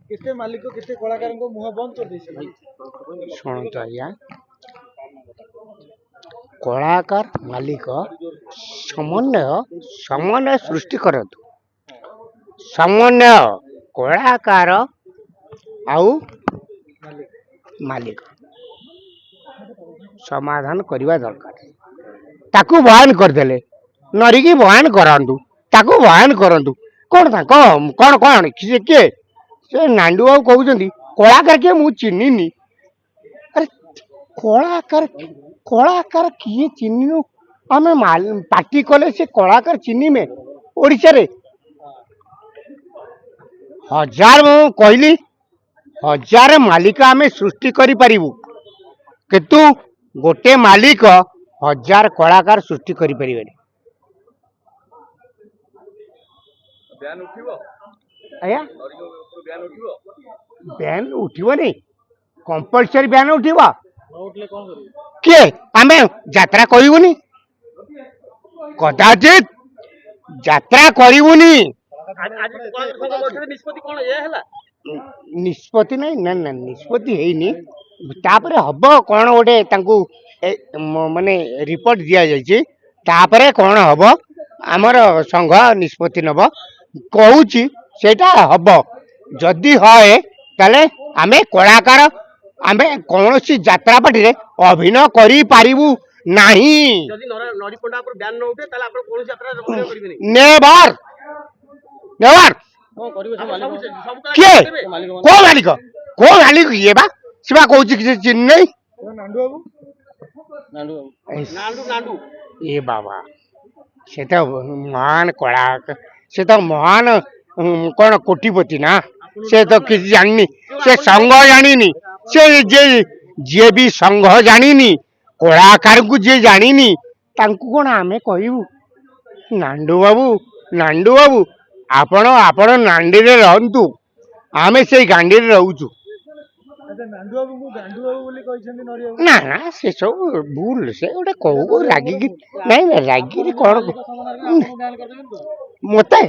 केते मालिक केते कलाकार को मुह बंद कर देछे शुणु आज्ञा कलाकार मालिक समन्वय समन्वय सृष्टि करतु समन्वय कलाकार आउ मालिक समाधान करवा दरकार ताकू बयान करदेले नरिकी बयान करंतु ताकू बयान करंतु कौन था कौन कौन कौन किए से नांडू बाबू कहते कलाकार किए मुझे चिन्हनी अरे कलाकार कलाकार किए चिन्हनु आम पार्टी कले से कलाकार चिन्ह में ओडिशा रे हजार मु कहली हजार मालिक आम सृष्टि करि परिबु किंतु गोटे मालिक हजार कलाकार सृष्टि करि परिबेनी बयान उठिबो आया बयान उठिबो बैन उठिबनी कंपलसरी बैन उठिबा उठले कोन करियो किए आमे यात्रा करिवनी कदाचित यात्रा करिवनी आज कलाकार संघ निष्पत्ति कोन ये हला निष्पत्ति नहीं ना ना निष्पत्ति हेनी तापरे हब कोन गोटे तांकू माने रिपोर्ट दिया जायछि तापरे कोन हब हमर संघ निष्पत्ति नब कहूची सेटा हब जदि होए ताले आमे कलाकार आमे कोनोसी यात्रा पार्टी रे अभिनय करि पारिबु नाही जदि नरिपंडा पर बयान न उठे ताले आपण कोन यात्रा अभिनय करिबे नहीं नेवर नेवर कोन करियो से मालिक सब के को मालिक ये बा सिवा कहूची कि चिन्ह नहीं नांडू बाबू नांडू नांडू ए बाबा से तो महान कला से तो महान कौन कोटिपति ना से तो किसी जानी से संघ जानी से जे भी संघ जानी कलाकार को जे जानी तांकु कौन आमे कहबू नांडू बाबू आपण आपण नांडी रे रहंतु आमे से गांडी रे रहउछु अच्छा नांडू बाबू को गांडू बाबू बोली कहछन्ती नरिया ना ना से सब भूल से गोटे कहू को रागी की नहीं ना रागी रे कोन बयान कर देबो मते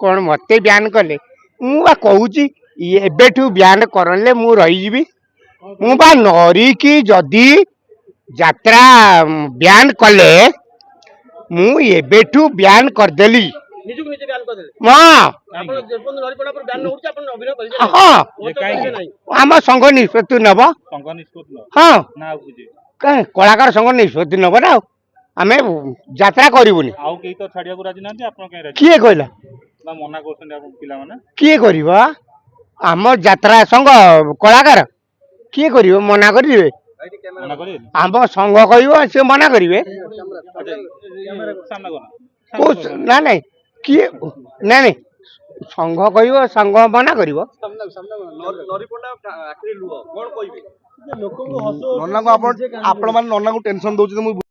कौन मते बयान कले मु बा कहूची एबेठू बयान करले मु रही जीवी मु बा नरी की जदी यात्रा बयान कले मु एबेठू बयान कर देली निजुक निजे बयान कर देले मां आपण जेपन नरिपंडा पर बयान न उठे आपण अभिनय करिजे हां आम संघ निष्पत्ति नब संघ निष्पत्ति न हां ना बुझे कलाकार संघ निष्पत्ति नब ना आमे यात्रा करिवनी आउ केही तो छाडिया को राजी नांती आपण के राजी किए कहला ना मना करछन आपण पिला माने किए करिबा आम यात्रा संघ कलाकार किए करिवो मना करिवे मना करिवे आम संघ कहबो से मना करिवे सामना कोना को ना नहीं किए ना नहीं संघ कहबो संघ मना करिवो सामना नरिपंडा आखिरी लुह कोन कहबे लोक को हसो नन्ना को आपण आपण माने नन्ना को टेंशन दोछि त